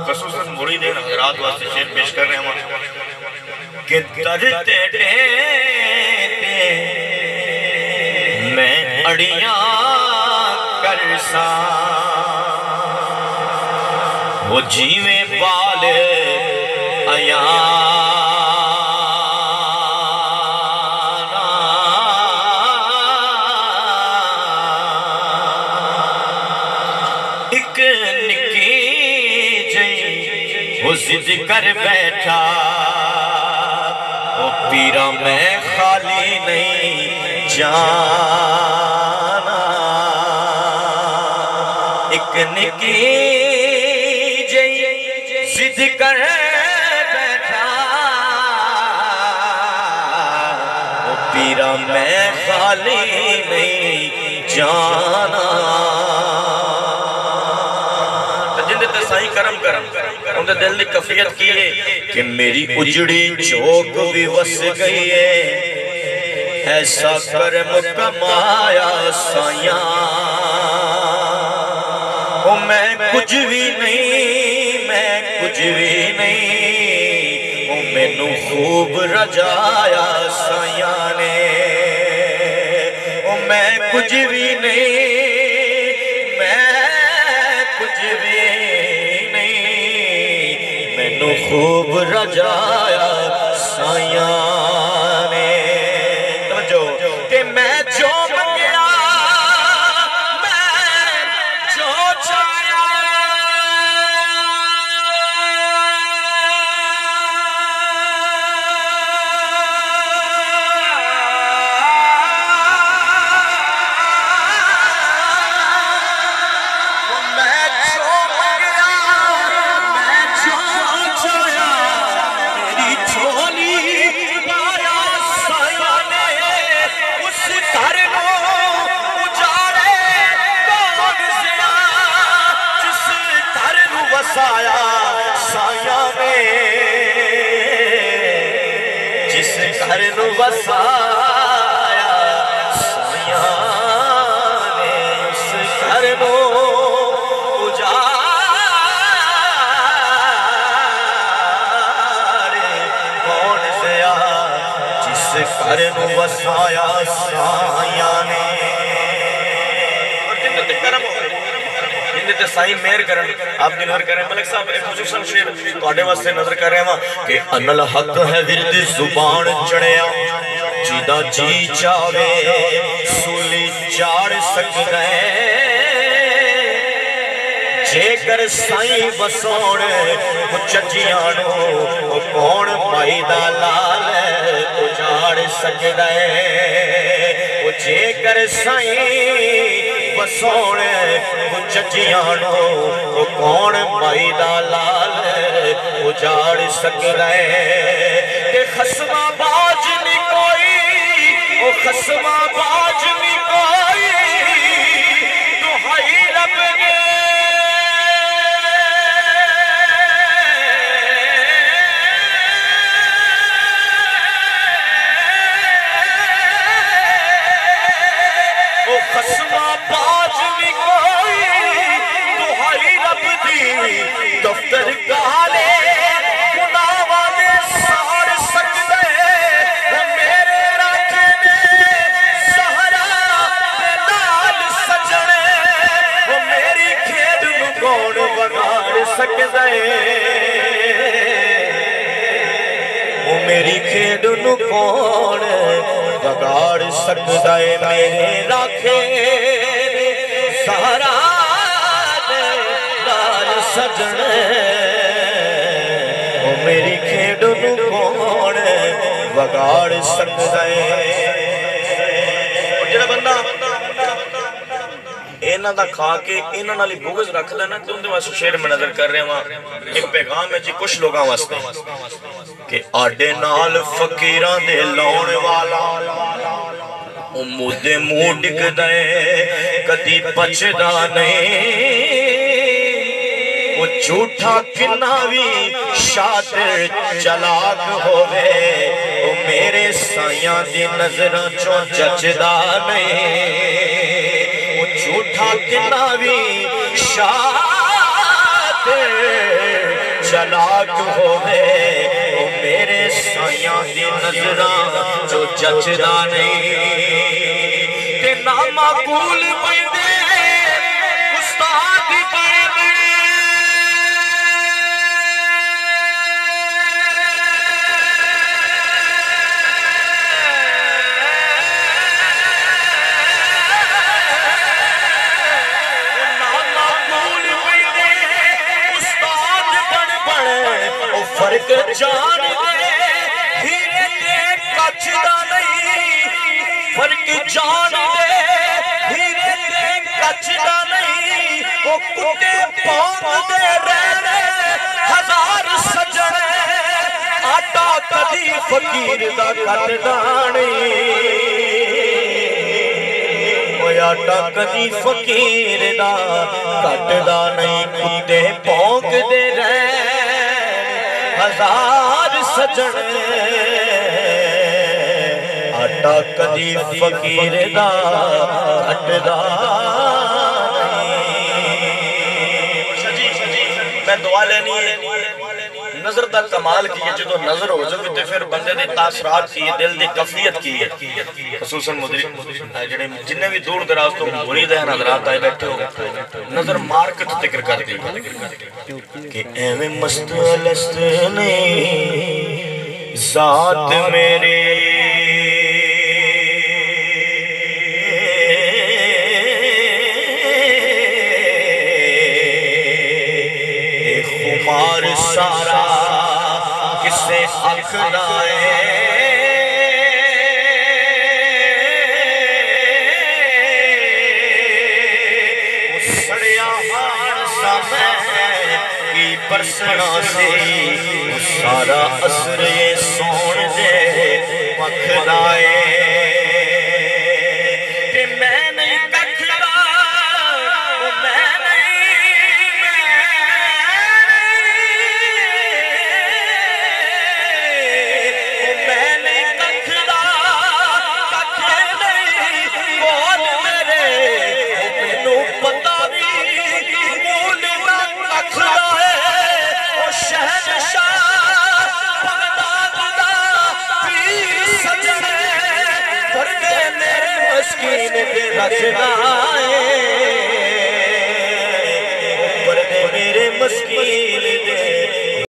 خصوصاً مریدین حضرات واسطے شیر پیش کر رہے ہیں کہ درتے ڈیتے میں اڑیاں کرسا وہ جیویں بال ایاں ضد کر بیٹھا وہ پیرا میں خالی نہیں جانا ایک نکی جئی ضد کر بیٹھا وہ پیرا میں خالی نہیں جانا سائیں کرم ان دے دل نے کفیت کی ہے کہ میری اجڑی چوک بھی وس گئی ہے ایسا کرم کمایا سائیاں میں کچھ بھی نہیں میں نو خوب رجایا سائیاں نے میں کچھ بھی نہیں خوب رجایا سائیاں نے توجہ کہ میں جو منگیا میں جو چاہیا سایہ نے جس گھر نو وسایا سایہ نے اس گھر نو اجارے کون سیا جس گھر نو وسایا سایہ نے سائیں مہر کرن آپ دی نظر کریں ملک صاحب ایک خصوصاً شیر توڑے واسطے نظر کر رہے ہیں کہ ان الحق ہے ورد زبان چڑھیا جیدہ جی چاوے سولی چاڑ سکتے جے کر سائیں بسوڑ چچیانو وہ کون پائی دا لال اجاڑ سکتے وہ جے کر سائیں بسوڑے چچیانو وہ کون مائی دا لال اجاڑ سکتے کہ خسمہ باج نہیں کوئی وہ خسمہ باج نہیں کوئی دہائی رب گے وہ خسمہ باج نہیں کوئی دہائی رب دی دفتر کالے گناہاں دے سار سکدے وہ میرے راکھے نے سہرا دے نال سجنے وہ میری کھیڈ نو کون بگاڑ سکدے وہ میری کھیڈ نو کون بگاڑ سکدے میرے راکھے سہرا دے نال سجنے وہ میری کھیڈ نو کون بگاڑ سکدے انہاں دا کھا کے انہاں نالی بغض رکھ دینا تو اندے واسطے شعر میں نظر کر رہے ہیں ایک پیغام ہے جی کچھ لوگاں واسطے کہ آڈے نال فقیراں دے لاؤن والا مودے منہ ڈگ دے کدی پچدا نہیں وہ جھوٹا کناوی شاطر چلاک ہوئے وہ میرے سائیاں دی نظروں چوں جچدا نہیں وہ جھوٹا کناوی شاطر چلاک ہوئے وہ میرے سائیاں دی نظروں چوں جچدا نہیں تے نامعقول بندے استاد بندے فرق جان دے ہیرے دے کچھدا نہیں فرق جان دے ہیرے دے کچھدا نہیں وہ کٹے پاؤں دے رہنے ہزار سجن آٹا کدی فقیر دا کٹدا نہیں وہ آٹا کدی فقیر دا کٹدا نہیں کٹے پاؤں دے رہنے ہزار سجن آٹا کدی فقیر دا کٹدا میں دعا لینی ہے نظر دا کمال کی ہے جدو نظر ہو جب تے پھر بندے دے تاثرات کی ہے دل دی کفیت کی ہے خصوصاً جنہیں بھی دور دراز تو مرید ہیں حضرات آئے بیٹھے ہو نظر مار کے ذکر کر دی کہ ایویں مست لست نے ذات میرے خمار سارا کسے حق لائے سڑیا ہار سامے کی پرسنا سے سارا اثر یہ سون دے پکھ لائے کہ میں نہیں ککھڑا میں میرے مسکین دے